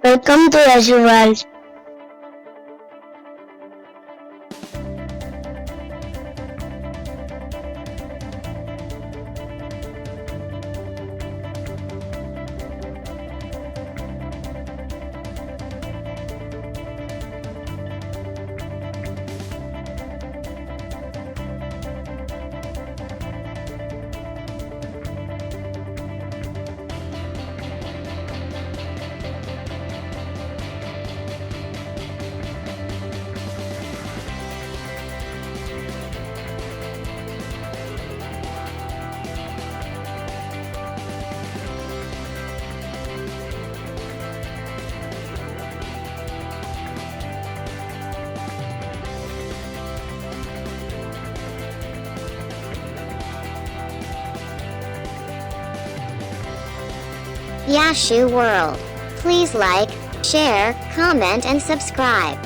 Welcome to Azure World. Yashu World. Please like, share, comment and subscribe.